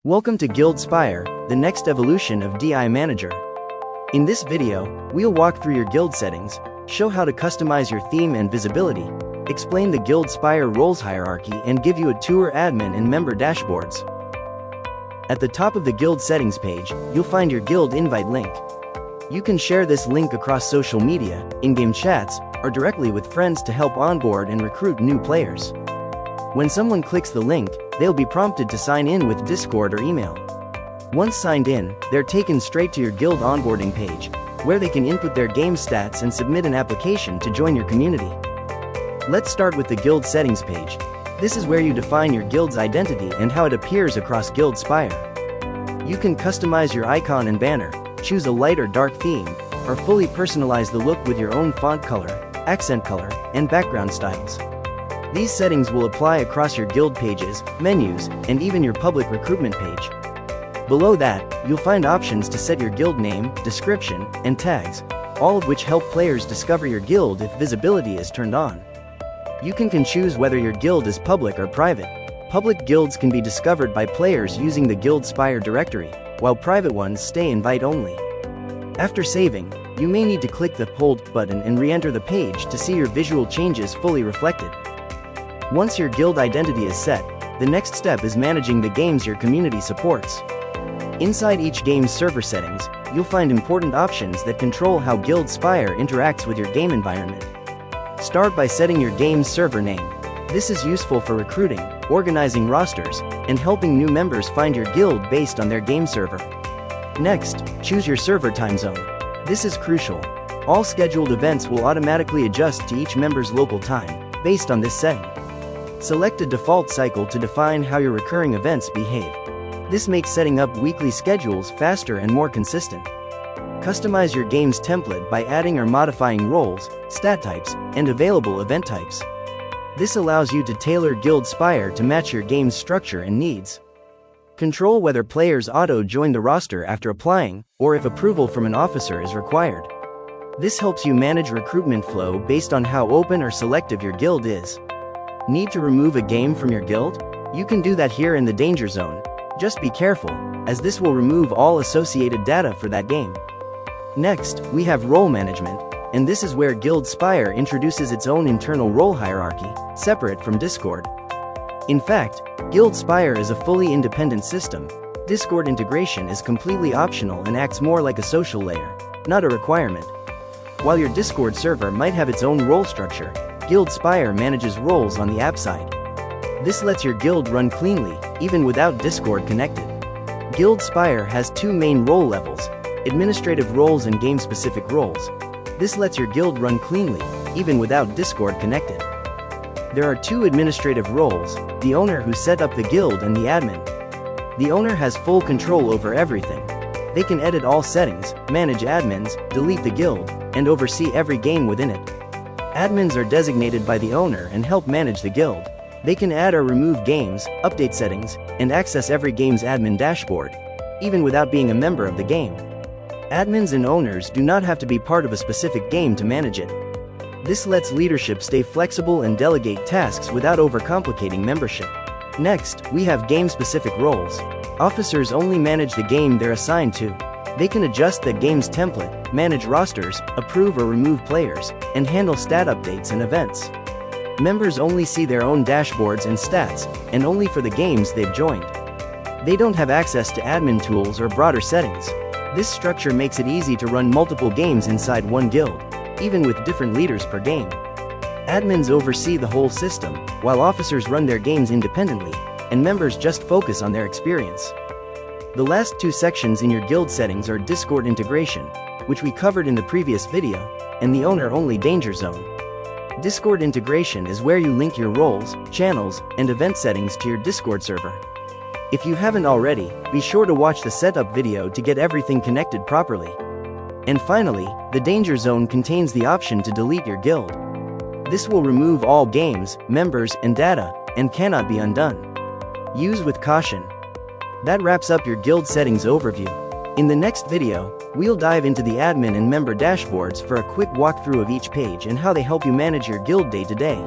Welcome to GuildSpire, the next evolution of DI Manager. In this video, we'll walk through your guild settings, show how to customize your theme and visibility, explain the GuildSpire roles hierarchy and give you a tour admin and member dashboards. At the top of the guild settings page, you'll find your guild invite link. You can share this link across social media, in-game chats, or directly with friends to help onboard and recruit new players. When someone clicks the link, they'll be prompted to sign in with Discord or email. Once signed in, they're taken straight to your guild onboarding page, where they can input their game stats and submit an application to join your community. Let's start with the guild settings page. This is where you define your guild's identity and how it appears across GuildSpire. You can customize your icon and banner, choose a light or dark theme, or fully personalize the look with your own font color, accent color, and background styles. These settings will apply across your guild pages, menus, and even your public recruitment page. Below that, you'll find options to set your guild name, description, and tags, all of which help players discover your guild if visibility is turned on. You can choose whether your guild is public or private. Public guilds can be discovered by players using the GuildSpire directory, while private ones stay invite only. After saving, you may need to click the Hold button and re-enter the page to see your visual changes fully reflected. Once your guild identity is set, the next step is managing the games your community supports. Inside each game's server settings, you'll find important options that control how GuildSpire interacts with your game environment. Start by setting your game's server name. This is useful for recruiting, organizing rosters, and helping new members find your guild based on their game server. Next, choose your server time zone. This is crucial. All scheduled events will automatically adjust to each member's local time, based on this setting. Select a default cycle to define how your recurring events behave. This makes setting up weekly schedules faster and more consistent. Customize your game's template by adding or modifying roles, stat types, and available event types. This allows you to tailor GuildSpire to match your game's structure and needs. Control whether players auto-join the roster after applying, or if approval from an officer is required. This helps you manage recruitment flow based on how open or selective your guild is. Need to remove a game from your guild? You can do that here in the danger zone. Just be careful, as this will remove all associated data for that game. Next, we have role management, and this is where GuildSpire introduces its own internal role hierarchy, separate from Discord. In fact, GuildSpire is a fully independent system. Discord integration is completely optional and acts more like a social layer, not a requirement. While your Discord server might have its own role structure, GuildSpire manages roles on the app side. This lets your guild run cleanly, even without Discord connected. GuildSpire has two main role levels: administrative roles and game-specific roles. This lets your guild run cleanly, even without Discord connected. There are two administrative roles: the owner who set up the guild and the admin. The owner has full control over everything. They can edit all settings, manage admins, delete the guild, and oversee every game within it. Admins are designated by the owner and help manage the guild. They can add or remove games, update settings, and access every game's admin dashboard, even without being a member of the game. Admins and owners do not have to be part of a specific game to manage it. This lets leadership stay flexible and delegate tasks without overcomplicating membership. Next, we have game-specific roles. Officers only manage the game they're assigned to. They can adjust the game's template, manage rosters, approve or remove players, and handle stat updates and events. Members only see their own dashboards and stats, and only for the games they've joined. They don't have access to admin tools or broader settings. This structure makes it easy to run multiple games inside one guild, even with different leaders per game. Admins oversee the whole system, while officers run their games independently, and members just focus on their experience. The last two sections in your guild settings are Discord integration, which we covered in the previous video, and the owner-only danger zone. Discord integration is where you link your roles, channels, and event settings to your Discord server. If you haven't already, be sure to watch the setup video to get everything connected properly. And finally, the danger zone contains the option to delete your guild. This will remove all games, members, and data, and cannot be undone. Use with caution. That wraps up your guild settings overview. In the next video, we'll dive into the admin and member dashboards for a quick walkthrough of each page and how they help you manage your guild day to day.